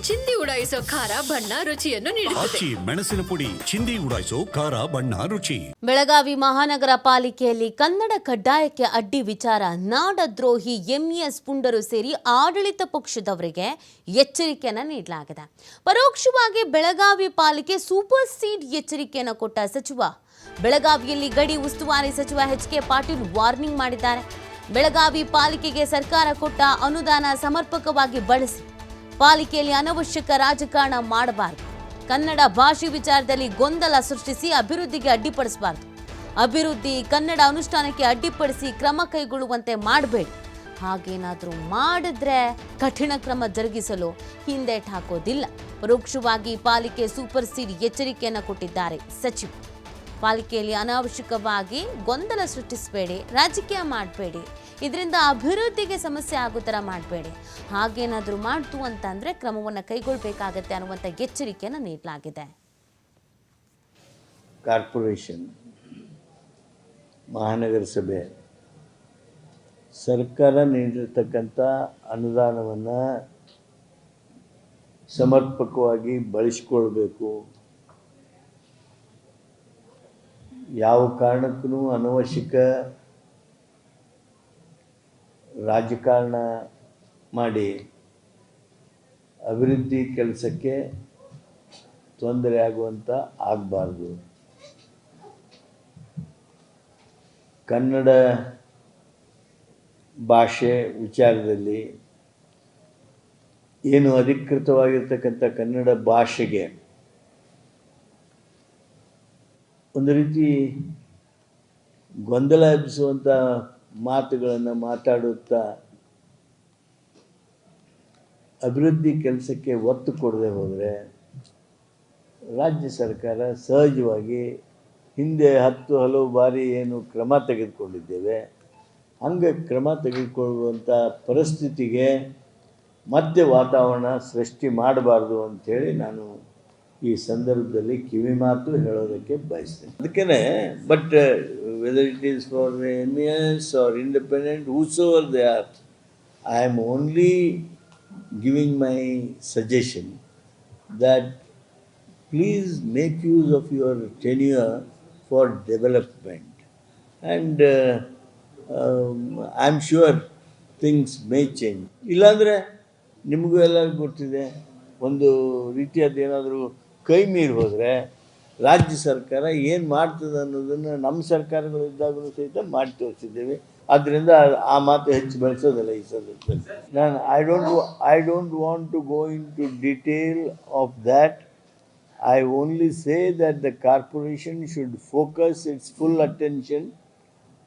ಚಿಂದಿ ಉಡಾಯಿಸೋ ಖಾರ ಬಣ್ಣ ರುಚಿಯನ್ನು ನೀಡುತ್ತದೆ. ಮೆಣಸಿನ ಪುಡಿ ಚಿಂದಿ ಉಡಾಯಿಸೋ ಖಾರ ಬಣ್ಣ ರುಚಿ. ಬೆಳಗಾವಿ ಮಹಾನಗರ ಪಾಲಿಕೆಯಲ್ಲಿ ಕನ್ನಡ ಕಡ್ಡಾಯಕ್ಕೆ ಅಡ್ಡಿ ವಿಚಾರ ನಾಡದ್ರೋಹಿ ಎಂಇಎಸ್ ಪುಂಡರು ಸೇರಿ ಆಡಳಿತ ಪಕ್ಷದವರಿಗೆ ಎಚ್ಚರಿಕೆಯನ್ನು ನೀಡಲಾಗಿದೆ. ಪರೋಕ್ಷವಾಗಿ ಬೆಳಗಾವಿ ಪಾಲಿಕೆ ಸೂಪರ್ ಸೀಡ್ ಎಚ್ಚರಿಕೆಯನ್ನು ಕೊಟ್ಟ ಸಚಿವ ಬೆಳಗಾವಿಯಲ್ಲಿ ಗಡಿ ಉಸ್ತುವಾರಿ ಸಚಿವ ಎಚ್.ಕೆ. ಪಾಟೀಲ್ ವಾರ್ನಿಂಗ್ ಮಾಡಿದ್ದಾರೆ. ಬೆಳಗಾವಿ ಪಾಲಿಕೆಗೆ ಸರ್ಕಾರ ಕೊಟ್ಟ ಅನುದಾನ ಸಮರ್ಪಕವಾಗಿ ಬಳಸಿ ಪಾಲಿಕೆಯಲ್ಲಿ ಅನವಶ್ಯಕ ರಾಜಕಾರಣ ಮಾಡಬಾರದು. ಕನ್ನಡ ಭಾಷೆ ವಿಚಾರದಲ್ಲಿ ಗೊಂದಲ ಸೃಷ್ಟಿಸಿ ಅಭಿವೃದ್ಧಿಗೆ ಅಡ್ಡಿಪಡಿಸಬಾರದು. ಅಭಿವೃದ್ಧಿ ಕನ್ನಡ ಅನುಷ್ಠಾನಕ್ಕೆ ಅಡ್ಡಿಪಡಿಸಿ ಕ್ರಮ ಕೈಗೊಳ್ಳುವಂತೆ ಮಾಡಬೇಡಿ. ಹಾಗೇನಾದರೂ ಮಾಡಿದ್ರೆ ಕಠಿಣ ಕ್ರಮ ಜರುಗಿಸಲು ಹಿಂದೇಟು ಹಾಕೋದಿಲ್ಲ. ಪರೋಕ್ಷವಾಗಿ ಪಾಲಿಕೆ ಸೂಪರ್ ಸೀಡ್ ಎಚ್ಚರಿಕೆಯನ್ನು ಕೊಟ್ಟಿದ್ದಾರೆ ಸಚಿವ. ಪಾಲಿಕೆಯಲ್ಲಿ ಅನಾವಶ್ಯಕವಾಗಿ ಗೊಂದಲ ಸೃಷ್ಟಿಸಬೇಡಿ, ರಾಜಕೀಯ ಮಾಡಬೇಡಿ, ಇದರಿಂದ ಅಭಿವೃದ್ಧಿಗೆ ಸಮಸ್ಯೆ ಆಗೋ ಥರ ಮಾಡಬೇಡಿ. ಹಾಗೇನಾದರೂ ಮಾಡ್ತು ಅಂತಂದರೆ ಕ್ರಮವನ್ನು ಕೈಗೊಳ್ಳಬೇಕಾಗತ್ತೆ ಅನ್ನುವಂಥ ಎಚ್ಚರಿಕೆಯನ್ನು ನೀಡಲಾಗಿದೆ. ಕಾರ್ಪೊರೇಷನ್ ಮಹಾನಗರ ಸಭೆ ಸರ್ಕಾರ ನೀಡಿರತಕ್ಕಂಥ ಅನುದಾನವನ್ನು ಸಮರ್ಪಕವಾಗಿ ಬಳಸಿಕೊಳ್ಬೇಕು. ಯಾವ ಕಾರಣಕ್ಕೂ ಅನವಶ್ಯಕ ರಾಜಕಾರಣ ಮಾಡಿ ಅಭಿವೃದ್ಧಿ ಕೆಲಸಕ್ಕೆ ತೊಂದರೆ ಆಗುವಂಥ ಆಗಬಾರ್ದು. ಕನ್ನಡ ಭಾಷೆ ವಿಚಾರದಲ್ಲಿ ಏನು ಅಧಿಕೃತವಾಗಿರ್ತಕ್ಕಂಥ ಕನ್ನಡ ಭಾಷೆಗೆ ಒಂದು ರೀತಿ ಗೊಂದಲ ಎಬ್ಬಿಸುವಂಥ ಮಾತುಗಳನ್ನು ಮಾತಾಡುತ್ತಾ ಅಭಿವೃದ್ಧಿ ಕೆಲಸಕ್ಕೆ ಒತ್ತು ಕೊಡದೆ ಹೋದರೆ ರಾಜ್ಯ ಸರ್ಕಾರ ಸಹಜವಾಗಿ ಹಿಂದೆ ಹಲವು ಬಾರಿ ಏನು ಕ್ರಮ ತೆಗೆದುಕೊಂಡಿದ್ದೇವೆ ಹಂಗೆ ಕ್ರಮ ತೆಗೆದುಕೊಳ್ಳುವಂಥ ಪರಿಸ್ಥಿತಿಗೆ ಮತ್ತೆ ವಾತಾವರಣ ಸೃಷ್ಟಿ ಮಾಡಬಾರ್ದು ಅಂಥೇಳಿ ನಾನು ಈ ಸಂದರ್ಭದಲ್ಲಿ ಕಿವಿ ಮಾತು ಹೇಳೋದಕ್ಕೆ ಬಯಸ್ತೇನೆ. ಅದಕ್ಕೇ but whether it is for MES are independent whosoever they are, I am only giving my suggestion that please make use of your tenure for development and I'm sure things may change. ಇಲ್ಲಾಂದರೆ ನಿಮಗೂ ಎಲ್ಲ ಗೊತ್ತಿದೆ, ಒಂದು ರೀತಿಯಾದ ಏನಾದರೂ ಕೈ ಮೀರಿ ಹೋದರೆ ರಾಜ್ಯ ಸರ್ಕಾರ ಏನು ಮಾಡ್ತದೆ ಅನ್ನೋದನ್ನು ನಮ್ಮ ಸರ್ಕಾರಗಳು ಇದ್ದಾಗಲೂ ಸಹಿತ ಮಾಡಿ ತೋರಿಸಿದ್ದೇವೆ. ಆದ್ದರಿಂದ ಆ ಮಾತು ಹೆಚ್ಚು ಬೆಳೆಸೋದಿಲ್ಲ ಈ ಸಂದರ್ಭದಲ್ಲಿ. ನಾನು I don't want to go into detail of that. I only say that the corporation should focus its full attention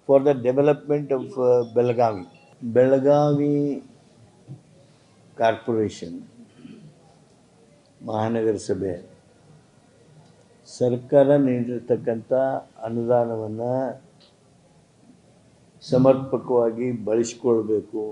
for the development of Belagavi. Belagavi corporation ಮಹಾನಗರ ಸಭೆ ಸರ್ಕಾರ ನೀಡಿರತಕ್ಕಂಥ ಅನುದಾನವನ್ನು ಸಮರ್ಪಕವಾಗಿ ಬಳಸಿಕೊಳ್ಬೇಕು.